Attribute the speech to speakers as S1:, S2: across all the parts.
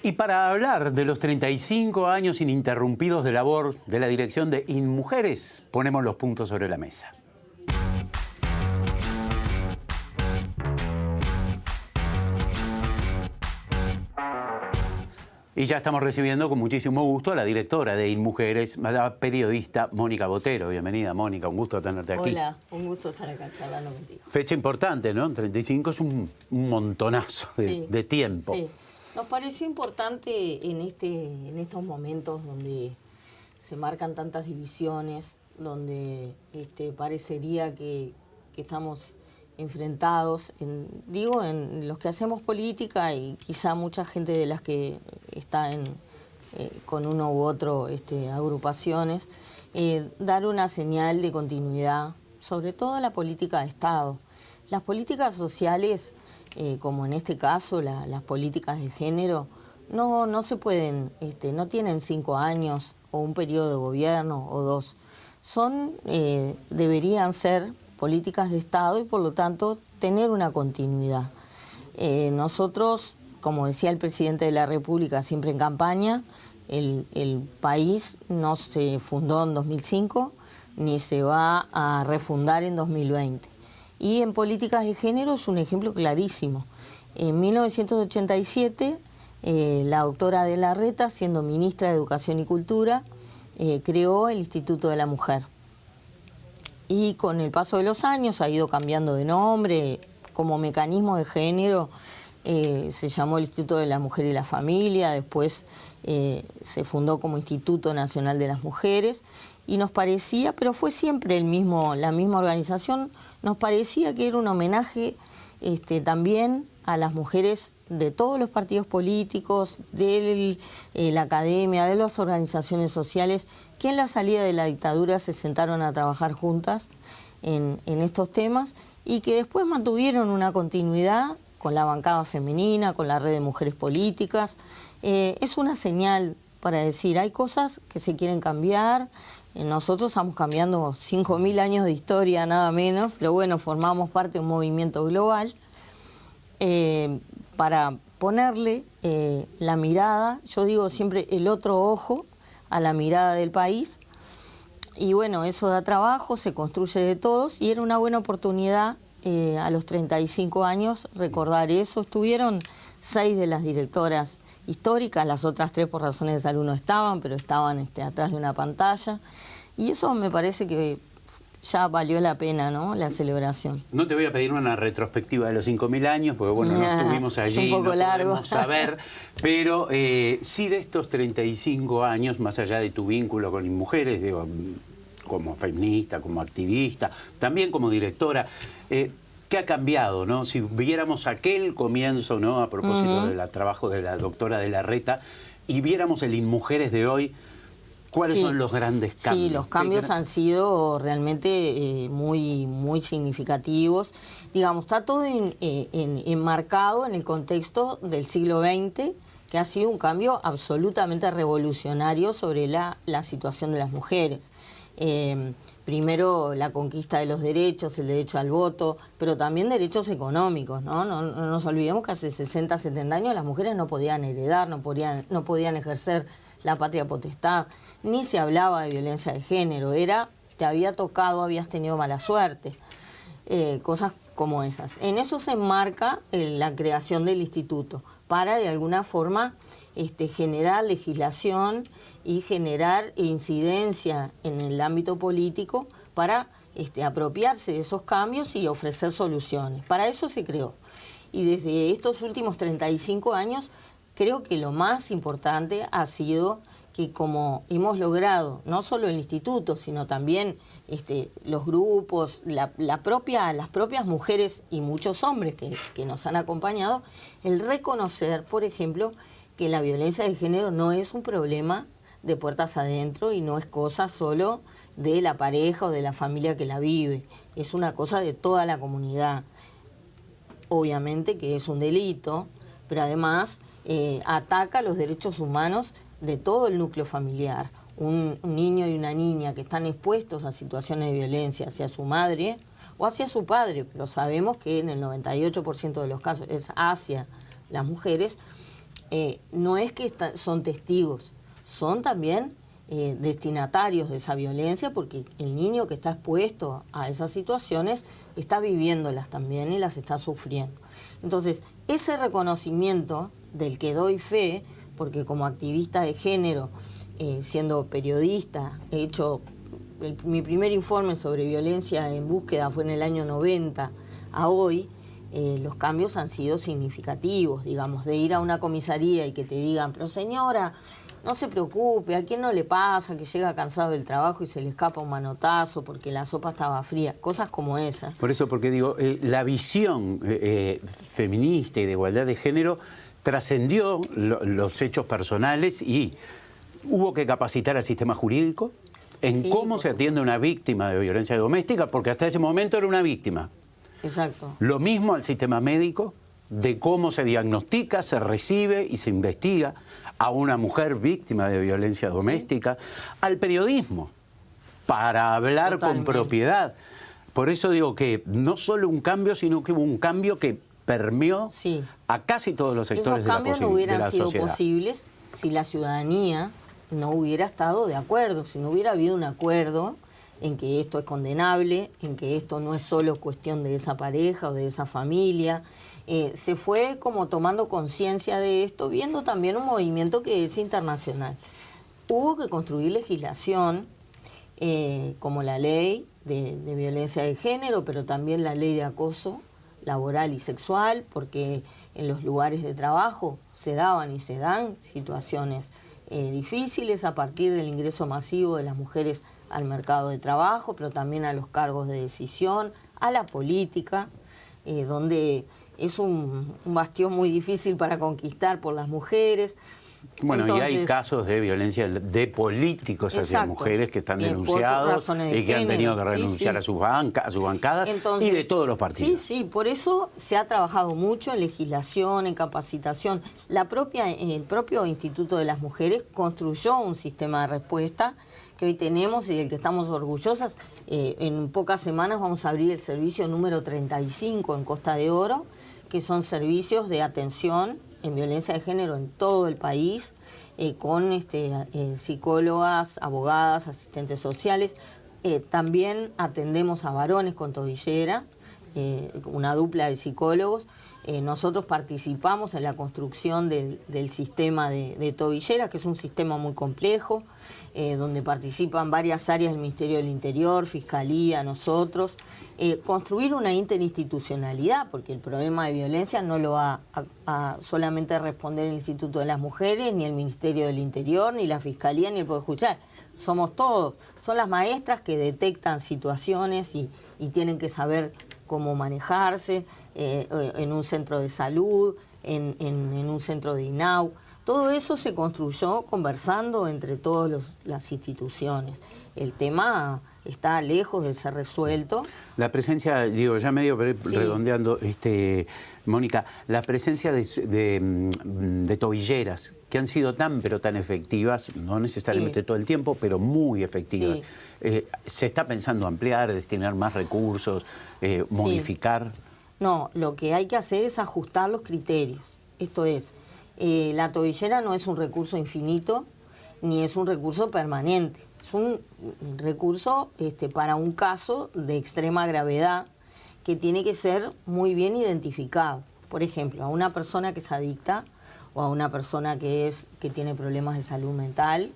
S1: Y para hablar de los 35 años ininterrumpidos de labor de la dirección de InMujeres, ponemos los puntos sobre la mesa. Y ya estamos recibiendo con muchísimo gusto a la directora de InMujeres, la periodista Mónica Botero. Bienvenida, Mónica, un gusto tenerte aquí.
S2: Hola, un gusto estar acá charlando contigo.
S1: Fecha importante, ¿no? 35 es un montonazo de tiempo.
S2: Sí, nos pareció importante en estos momentos donde se marcan tantas divisiones, donde parecería que estamos enfrentados, en los que hacemos política y quizá mucha gente de las que está con uno u otro agrupaciones, dar una señal de continuidad, sobre todo la política de Estado. Las políticas sociales, como en este caso las políticas de género, no se pueden, no tienen 5 años o un periodo de gobierno o 2. Deberían ser políticas de Estado y por lo tanto tener una continuidad. Nosotros, como decía el presidente de la República siempre en campaña, el país no se fundó en 2005 ni se va a refundar en 2020. Y en políticas de género es un ejemplo clarísimo. En 1987, la doctora de la Reta, siendo ministra de Educación y Cultura, creó el Instituto de la Mujer. Y con el paso de los años ha ido cambiando de nombre. Como mecanismo de género se llamó el Instituto de la Mujer y la Familia, después se fundó como Instituto Nacional de las Mujeres y nos parecía, pero fue siempre la misma organización, nos parecía que era un homenaje también a las mujeres de todos los partidos políticos, de la academia, de las organizaciones sociales, que en la salida de la dictadura se sentaron a trabajar juntas en estos temas y que después mantuvieron una continuidad con la bancada femenina, con la red de mujeres políticas. Es una señal para decir, hay cosas que se quieren cambiar. Nosotros estamos cambiando 5.000 años de historia, nada menos, pero bueno, formamos parte de un movimiento global. Para ponerle la mirada, yo digo siempre el otro ojo a la mirada del país, y bueno, eso da trabajo, se construye de todos, y era una buena oportunidad a los 35 años recordar eso. Estuvieron 6 de las directoras históricas, las otras 3 por razones de salud no estaban, pero estaban atrás de una pantalla, y eso me parece que ya valió la pena, ¿no?, la celebración.
S1: No te voy a pedir una retrospectiva de los 5.000 años, porque bueno, no estuvimos allí,
S2: un poco largo.
S1: Podemos saber, pero sí de estos 35 años, más allá de tu vínculo con InMujeres, digo, como feminista, como activista, también como directora, ¿qué ha cambiado, no? Si viéramos aquel comienzo, ¿no?, a propósito del trabajo de la doctora de la Reta, y viéramos el InMujeres de hoy, ¿cuáles son los grandes cambios?
S2: Sí, los cambios han sido realmente muy significativos. Digamos, está todo enmarcado en el contexto del siglo XX, que ha sido un cambio absolutamente revolucionario sobre la situación de las mujeres. Primero la conquista de los derechos, el derecho al voto, pero también derechos económicos, ¿no? No nos olvidemos que hace 60, 70 años las mujeres no podían heredar, no podían ejercer la patria potestad, ni se hablaba de violencia de género, te había tocado, habías tenido mala suerte, cosas como esas. En eso se enmarca la creación del instituto, para de alguna forma generar legislación y generar incidencia en el ámbito político para apropiarse de esos cambios y ofrecer soluciones. Para eso se creó. Y desde estos últimos 35 años, creo que lo más importante ha sido que como hemos logrado, no solo el instituto, sino también los grupos, las propias mujeres y muchos hombres que nos han acompañado, el reconocer, por ejemplo, que la violencia de género no es un problema de puertas adentro y no es cosa solo de la pareja o de la familia que la vive, es una cosa de toda la comunidad. Obviamente que es un delito, pero además ataca los derechos humanos de todo el núcleo familiar. Un niño y una niña que están expuestos a situaciones de violencia hacia su madre o hacia su padre, pero sabemos que en el 98% de los casos es hacia las mujeres, no es que son testigos, son también destinatarios de esa violencia, porque el niño que está expuesto a esas situaciones está viviéndolas también y las está sufriendo. Entonces, ese reconocimiento del que doy fe, porque como activista de género, siendo periodista, he hecho mi primer informe sobre violencia en búsqueda fue en el año 90 a hoy. Los cambios han sido significativos, digamos, de ir a una comisaría y que te digan, pero señora, no se preocupe, ¿a quién no le pasa que llega cansado del trabajo y se le escapa un manotazo porque la sopa estaba fría? Cosas como esas.
S1: Por eso, porque digo, la visión feminista y de igualdad de género trascendió los hechos personales y hubo que capacitar al sistema jurídico en cómo se atiende a una víctima de violencia doméstica, porque hasta ese momento era una víctima.
S2: Exacto.
S1: Lo mismo al sistema médico, de cómo se diagnostica, se recibe y se investiga a una mujer víctima de violencia doméstica, al periodismo, para hablar con propiedad. Por eso digo que no solo un cambio, sino que hubo un cambio que permeó a casi todos los sectores de la sociedad.
S2: Esos cambios no hubieran sido posibles si la ciudadanía no hubiera estado de acuerdo, si no hubiera habido un acuerdo en que esto es condenable, en que esto no es solo cuestión de esa pareja o de esa familia. Se fue como tomando conciencia de esto, viendo también un movimiento que es internacional. Hubo que construir legislación, como la ley de violencia de género, pero también la ley de acoso laboral y sexual, porque en los lugares de trabajo se daban y se dan situaciones difíciles a partir del ingreso masivo de las mujeres al mercado de trabajo, pero también a los cargos de decisión, a la política, donde es un bastión muy difícil para conquistar por las mujeres.
S1: Bueno,
S2: entonces,
S1: y hay casos de violencia de políticos hacia mujeres que están denunciados y que han tenido que renunciar a sus bancadas y de todos los partidos.
S2: Sí, por eso se ha trabajado mucho en legislación, en capacitación. El propio Instituto de las Mujeres construyó un sistema de respuesta que hoy tenemos y del que estamos orgullosas. En pocas semanas vamos a abrir el servicio número 35 en Costa de Oro, que son servicios de atención en violencia de género en todo el país, con psicólogas, abogadas, asistentes sociales. También atendemos a varones con tobillera, una dupla de psicólogos. Nosotros participamos en la construcción del sistema de tobilleras, que es un sistema muy complejo, donde participan varias áreas del Ministerio del Interior, Fiscalía, nosotros. Construir una interinstitucionalidad, porque el problema de violencia no lo va a solamente responder el Instituto de las Mujeres, ni el Ministerio del Interior, ni la Fiscalía, ni el Poder Judicial. Somos todos. Son las maestras que detectan situaciones y tienen que saber cómo manejarse en un centro de salud, en un centro de INAU. Todo eso se construyó conversando entre todas las instituciones. El tema está lejos de ser resuelto.
S1: La presencia, digo, ya medio redondeando, Mónica, la presencia de tobilleras que han sido pero tan efectivas, no necesariamente todo el tiempo, pero muy efectivas. ¿Se está pensando ampliar, destinar más recursos, modificar?
S2: No, lo que hay que hacer es ajustar los criterios. Esto es, la tobillera no es un recurso infinito, ni es un recurso permanente. Es un recurso para un caso de extrema gravedad que tiene que ser muy bien identificado. Por ejemplo, a una persona que es adicta o a una persona que tiene problemas de salud mental,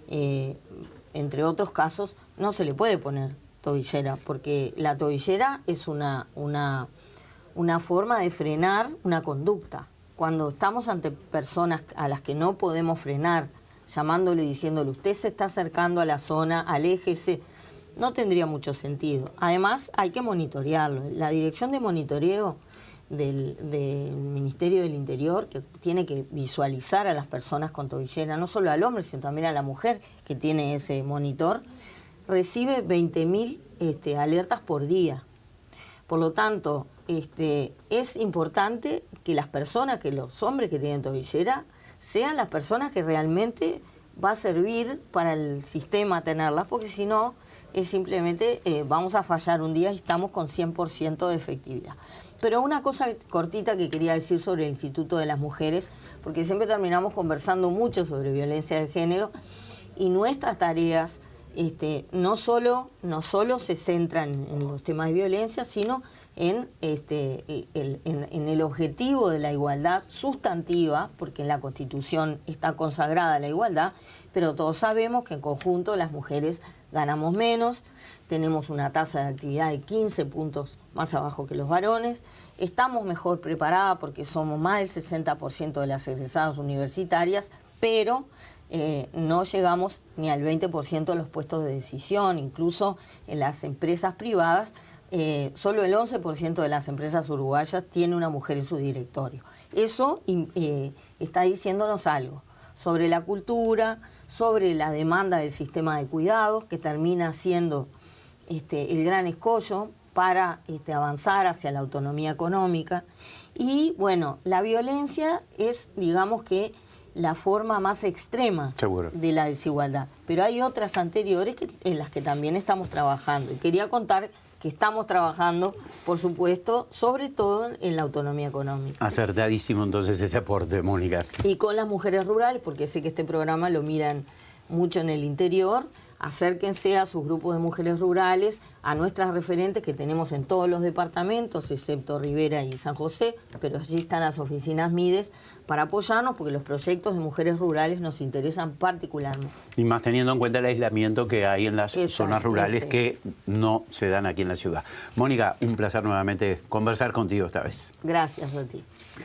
S2: entre otros casos, no se le puede poner tobillera, porque la tobillera es una forma de frenar una conducta. Cuando estamos ante personas a las que no podemos frenar, llamándole y diciéndole, usted se está acercando a la zona, aléjese, no tendría mucho sentido. Además, hay que monitorearlo. La dirección de monitoreo del Ministerio del Interior, que tiene que visualizar a las personas con tobillera, no solo al hombre, sino también a la mujer que tiene ese monitor, recibe 20.000 alertas por día. Por lo tanto, es importante que los hombres que tienen tobillera, sean las personas que realmente va a servir para el sistema tenerlas, porque si no, es simplemente vamos a fallar un día y estamos con 100% de efectividad. Pero una cosa cortita que quería decir sobre el Instituto de las Mujeres, porque siempre terminamos conversando mucho sobre violencia de género y nuestras tareas no solo se centran en los temas de violencia, sino en el objetivo de la igualdad sustantiva, porque en la Constitución está consagrada la igualdad, pero todos sabemos que en conjunto las mujeres ganamos menos, tenemos una tasa de actividad de 15 puntos más abajo que los varones, estamos mejor preparadas porque somos más del 60% de las egresadas universitarias, pero no llegamos ni al 20% de los puestos de decisión, incluso en las empresas privadas, solo el 11% de las empresas uruguayas tiene una mujer en su directorio. Eso está diciéndonos algo sobre la cultura, sobre la demanda del sistema de cuidados, que termina siendo el gran escollo para avanzar hacia la autonomía económica. Y bueno, la violencia es, digamos que, la forma más extrema de la desigualdad. Pero hay otras anteriores en las que también estamos trabajando. Y quería contar que estamos trabajando, por supuesto, sobre todo en la autonomía económica.
S1: Acertadísimo entonces ese aporte, Mónica.
S2: Y con las mujeres rurales, porque sé que este programa lo miran mucho en el interior. Acérquense a sus grupos de mujeres rurales, a nuestras referentes que tenemos en todos los departamentos, excepto Rivera y San José, pero allí están las oficinas MIDES para apoyarnos, porque los proyectos de mujeres rurales nos interesan particularmente.
S1: Y más teniendo en cuenta el aislamiento que hay en las zonas rurales que no se dan aquí en la ciudad. Mónica, un placer nuevamente conversar contigo esta vez.
S2: Gracias a ti.